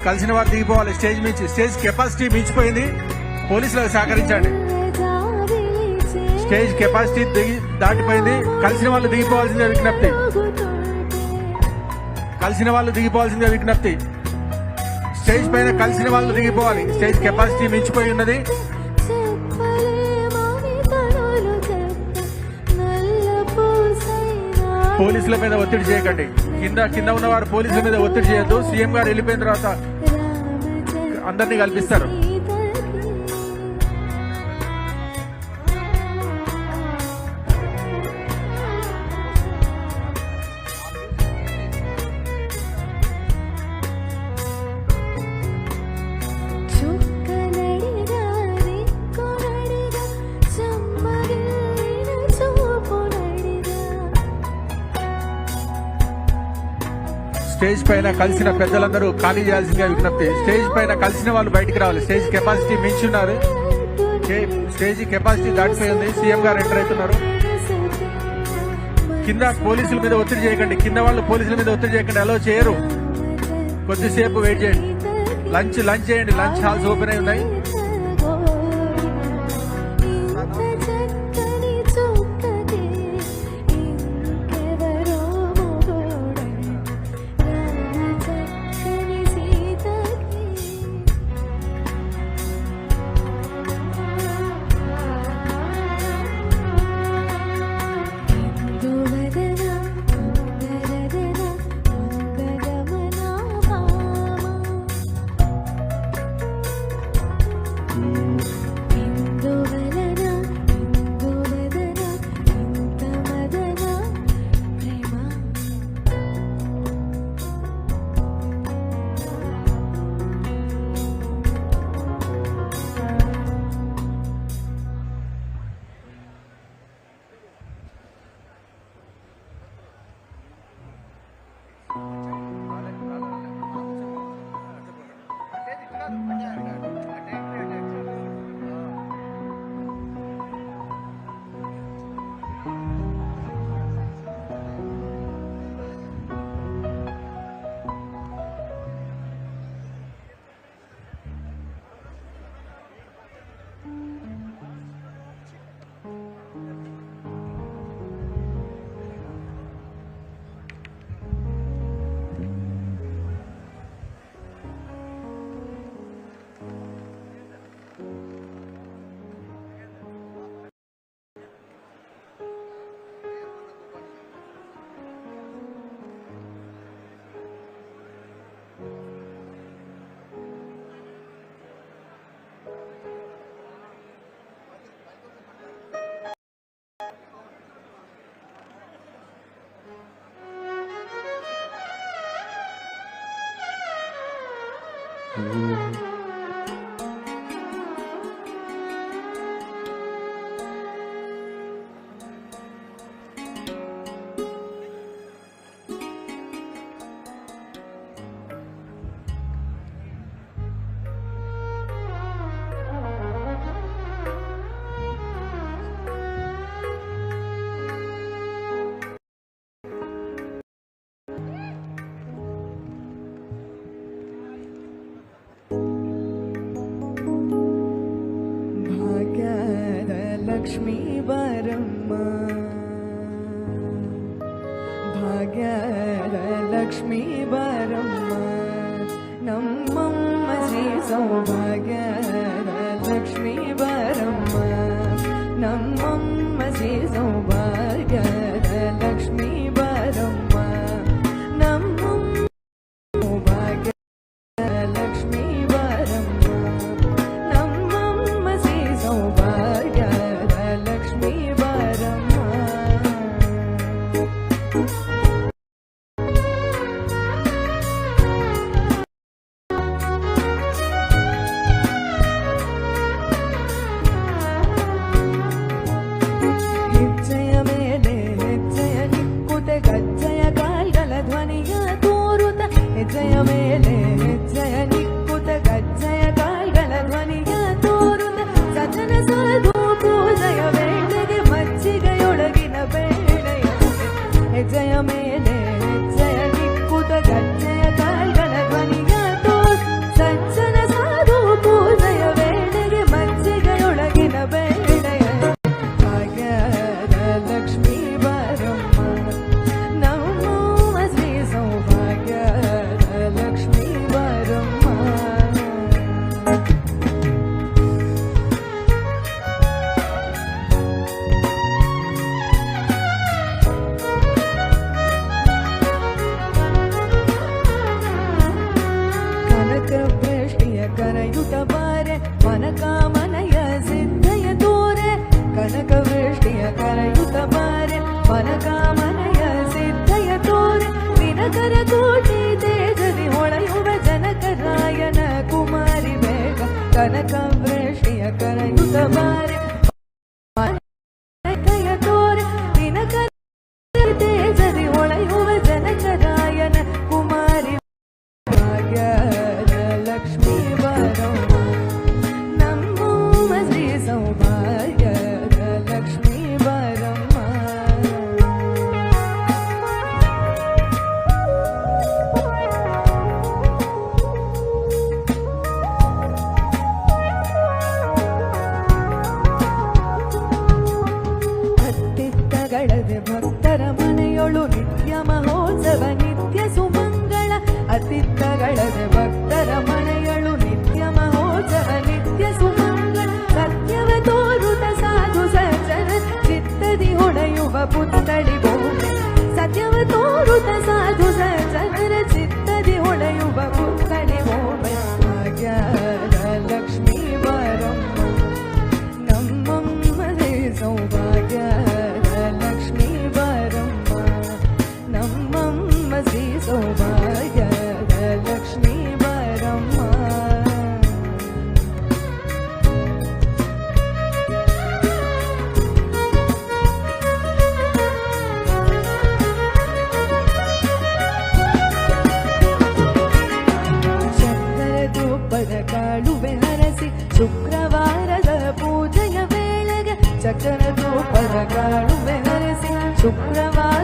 కలిసిన వారు దిగిపోవాలి స్టేజ్ మించి. స్టేజ్ కెపాసిటీ మించిపోయింది, పోలీసులకు సహకరించండి. స్టేజ్ కెపాసిటీ దాటిపోయింది, కలిసిన వాళ్ళు దిగిపోవాల్సిందే విజ్ఞప్తి. కలిసిన వాళ్ళు దిగిపోవాల్సిందే విజ్ఞప్తి. స్టేజ్ పైన కలిసిన వాళ్ళు దిగిపోవాలి. స్టేజ్ కెపాసిటీ మించిపోయి ఉన్నది. పోలీసుల మీద ఒత్తిడి చేయకండి. కింద ఉన్నవారు పోలీసుల మీద ఒత్తిడి చేయొద్దు. సీఎం గారు వెళ్ళిపోయిన తర్వాత అందరినీ కల్పిస్తారు. స్టేజ్ పైన కలిసిన పెద్దలందరూ ఖాళీ చేయాల్సిందిగా విజ్ఞప్తి. స్టేజ్ పైన కలిసిన వాళ్ళు బయటికి రావాలి. స్టేజ్ కెపాసిటీ మించి ఉన్నారు. స్టేజ్ కెపాసిటీ దాటిపోయింది. సీఎం గారు ఎంటర్ అవుతున్నారు. కింద పోలీసుల మీద ఒత్తిడి చేయకండి. కింద వాళ్ళు పోలీసుల మీద ఒత్తిడి చేయకండి, అలో చేయరు. కొద్దిసేపు వెయిట్ చేయండి. లంచ్ చేయండి. లంచ్ హాల్స్ ఓపెన్ అయి ఉన్నాయి. లక్ష్మీ వరమ్మ భాగ్యద లక్ష్మీ వరమ్మ నమ్మమ్మ శ్రీ సౌభాగ్యద లక్ష్మీ వరమ్మ నమ్మమ్మ శ్రీ సౌభాగ్యద లక్ష్మీ వరమ్మ నమ్మమ్మ సౌభాగ్య లక్ష్మీ వరమ్మ నమ్మమ్మ శ్రీ సౌభాగ్య లక్ష్మీ వరమ్మ ಕನಕ ವೃಷ್ಟಿಯ ಕರಯುತ ಬಾರೆ ಕೈಯ ತೋರೆ ದಿನಕ ತೇಜದಿ ಹೊಳೆಯುವ ಜನಕರಾಯನ ಕುಮಾರಿ ಭಾಗ್ಯದ ಲಕ್ಷ್ಮೀ ಬರಮ್ಮ ನಮ್ಮ ಶ್ರೀ ಸೌಭಾಗ್ಯದ ಲಕ್ಷ್ಮೀ ಬರಮ್ಮ ಅತ್ತಿತ್ತಗಳದೆ ಭಕ್ತರ ಮನೆಯೊಳು ನಿತ್ಯ ಮಹೋತ್ಸವ ನಿತ್ಯ ಸುಮಂಗಳ ಅತ್ತಿತ್ತಗಳದೆ ಭಕ್ತರ ಮನೆಯೊಳು ನಿತ್ಯ ಮಹೋತ್ಸವ ನಿತ್ಯ ಸುಮಂಗಳ ಸತ್ಯವ ತೋರುತ ಸಾಧು ಸಜ್ಜನ ಚಿತ್ತದಿ ಹೊಳೆಯುವ ಪುತ್ತಳಿ ಬೋಲೆ ಸತ್ಯವ ತೋರುತ ಸಾಧು ಸಜ್ಜನರ ಚಿತ್ತದಿ ಹೊಳೆಯುವ ಪುತ್ತಳಿ ಬೋಲೆ ಭಾಗ್ಯದ ಲಕ್ಷ್ಮೀ ಬರಮ್ಮ ನಮ್ಮಮ್ಮ ಶ್ರೀ ಸೌಭಾಗ್ಯದ ಲಕ್ಷ್ಮೀ ಬರಮ್ಮ ನಮ್ಮಮ್ಮ ಶ್ರೀ ಸೌಭಾಗ್ಯದ ಲಕ್ಷ್ಮೀ ಬರಮ್ಮ ಶಂಕರ ತುಪ್ಪದ ಕಾಳುವೆ ಹರಸಿ ಶುಕ್ರವಾರದ ಪೂಜೆಯ ವೇಳೆಗೆ ಚಕ್ರ ತುಪ್ಪದ ಕಾಳುವೆ ಹರಸಿ ಶುಕ್ರವಾರ